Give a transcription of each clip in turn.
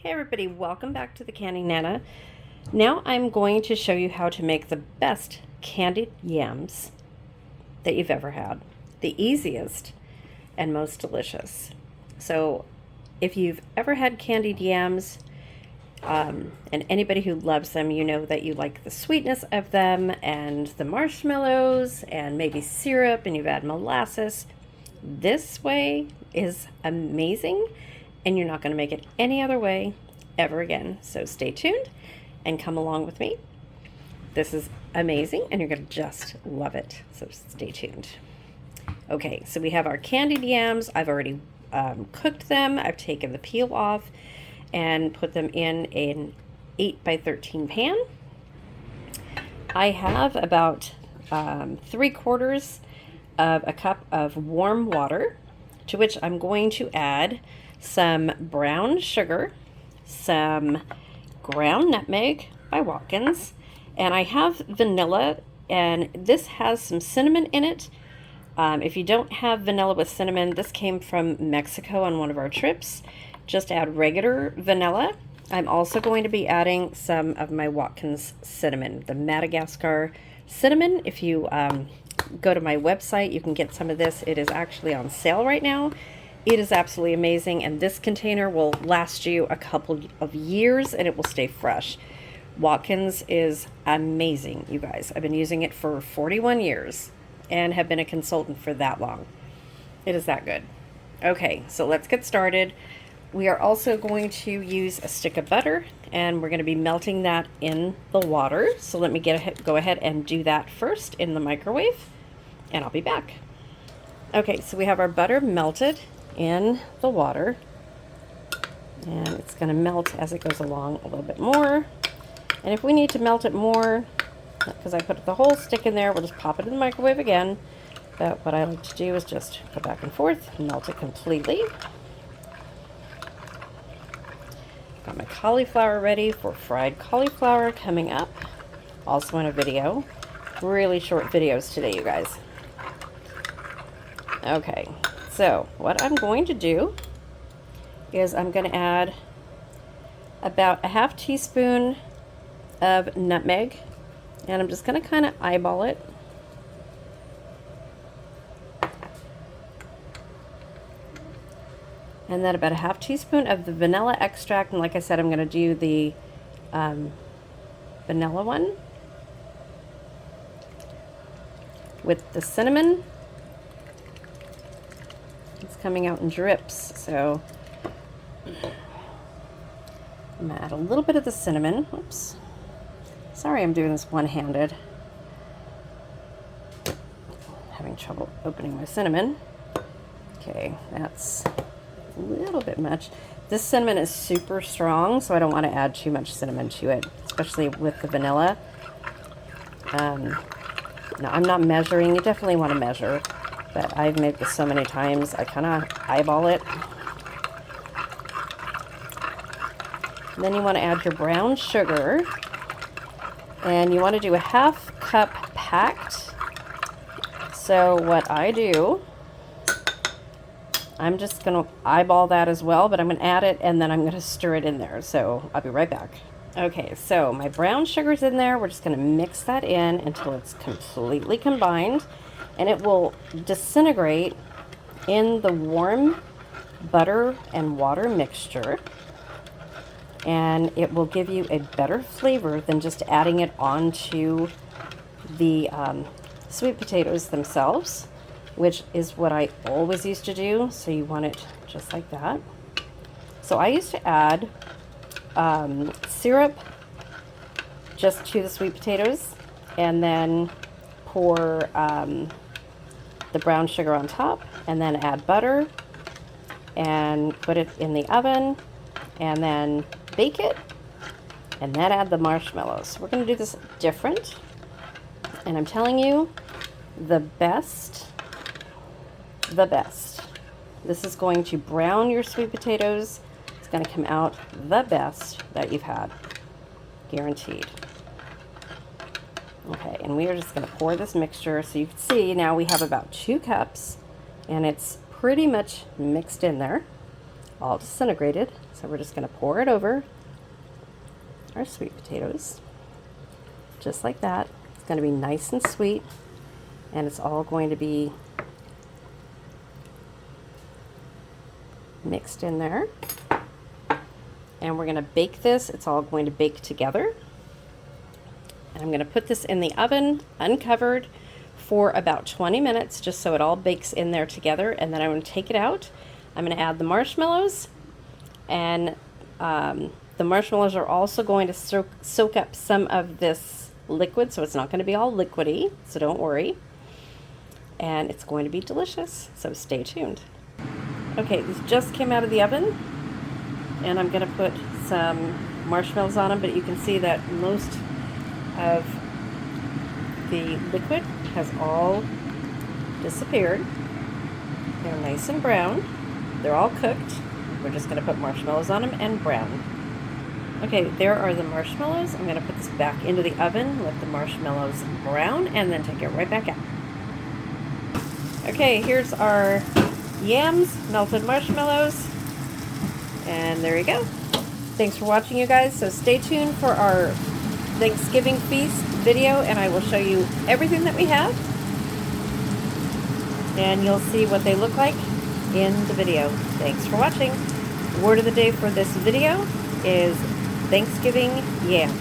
Hey everybody, welcome back to the Candy Nana. Now I'm going to show you how to make the best candied yams that you've ever had. The easiest and most delicious. So if you've ever had candied yams, and anybody who loves them, you know that you like the sweetness of them and the marshmallows and maybe syrup, and you've had molasses. This way is amazing, and you're not going to make it any other way ever again. So stay tuned and come along with me. This is amazing, and you're going to just love it. So stay tuned. Okay, so we have our candied yams. I've already cooked them. I've taken the peel off and put them in an 8 by 13 pan. I have about 3/4 of a cup of warm water, to which I'm going to add some brown sugar, some ground nutmeg by Watkins, and I have vanilla, and this has some cinnamon in it. If you don't have vanilla with cinnamon, this came from Mexico on one of our trips. Just add regular vanilla. I'm also going to be adding some of my Watkins cinnamon, the Madagascar cinnamon. If you go to my website, you can get some of this. It is actually on sale right now. It is absolutely amazing, and this container will last you a couple of years, and it will stay fresh. Watkins is amazing, you guys. I've been using it for 41 years and have been a consultant for that long. It is that good. Okay, so let's get started. We are also going to use a stick of butter, and we're going to be melting that in the water. So let me go ahead and do that first in the microwave, and I'll be back. Okay, so we have our butter melted in the water, and it's going to melt as it goes along a little bit more. And if we need to melt it more, because I put the whole stick in there, we'll just pop it in the microwave again. But what I like to do is just go back and forth, melt it completely. Got my cauliflower ready for fried cauliflower coming up, also in a video. Really short videos today, you guys. Okay, so what I'm going to do is I'm going to add about a half teaspoon of nutmeg, and I'm just going to kind of eyeball it. And then about a half teaspoon of the vanilla extract, and like I said, I'm going to do the vanilla one with the cinnamon. It's coming out in drips, so I'm going to add a little bit of the cinnamon. Oops. Sorry, I'm doing this one-handed. Having trouble opening my cinnamon. Okay, that's a little bit much. This cinnamon is super strong, so I don't want to add too much cinnamon to it, especially with the vanilla. No, I'm not measuring. You definitely want to measure, but I've made this so many times, I kind of eyeball it. And then you want to add your brown sugar, and you want to do a half cup packed. So what I do, I'm just going to eyeball that as well, but I'm going to add it, and then I'm going to stir it in there. So I'll be right back. Okay, so my brown sugar's in there. We're just going to mix that in until it's completely combined, and it will disintegrate in the warm butter and water mixture, and it will give you a better flavor than just adding it onto the sweet potatoes themselves, which is what I always used to do. So you want it just like that. So I used to add syrup just to the sweet potatoes, and then pour the brown sugar on top, and then add butter and put it in the oven, and then bake it, and then add the marshmallows. We're going to do this different, and I'm telling you, the best. This is going to brown your sweet potatoes. It's going to come out the best that you've had, guaranteed. Okay, and we are just going to pour this mixture. So you can see now we have about 2 cups, and it's pretty much mixed in there. all disintegrated. So we're just going to pour it over our sweet potatoes, just like that. It's going to be nice and sweet, and it's all going to be mixed in there. And we're going to bake this. It's all going to bake together. And I'm going to put this in the oven uncovered for about 20 minutes, just so it all bakes in there together. And then I'm going to take it out. I'm going to add the marshmallows, and the marshmallows are also going to soak up some of this liquid, so it's not going to be all liquidy, so don't worry. And it's going to be delicious, so stay tuned. Okay, this just came out of the oven, and I'm going to put some marshmallows on them, but you can see that most of the liquid has all disappeared. They're nice and brown. They're all cooked. We're just going to put marshmallows on them and brown. Okay, there are the marshmallows. I'm going to put this back into the oven, let the marshmallows brown, and then take it right back out. Okay, here's our yams, melted marshmallows, and there you go. Thanks for watching, you guys. So stay tuned for our Thanksgiving feast video, and I will show you everything that we have, and you'll see what they look like in the video. Thanks for watching. The word of the day for this video is Thanksgiving yams.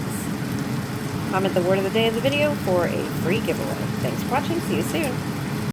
Comment the word of the day in the video for a free giveaway. Thanks for watching. See you soon.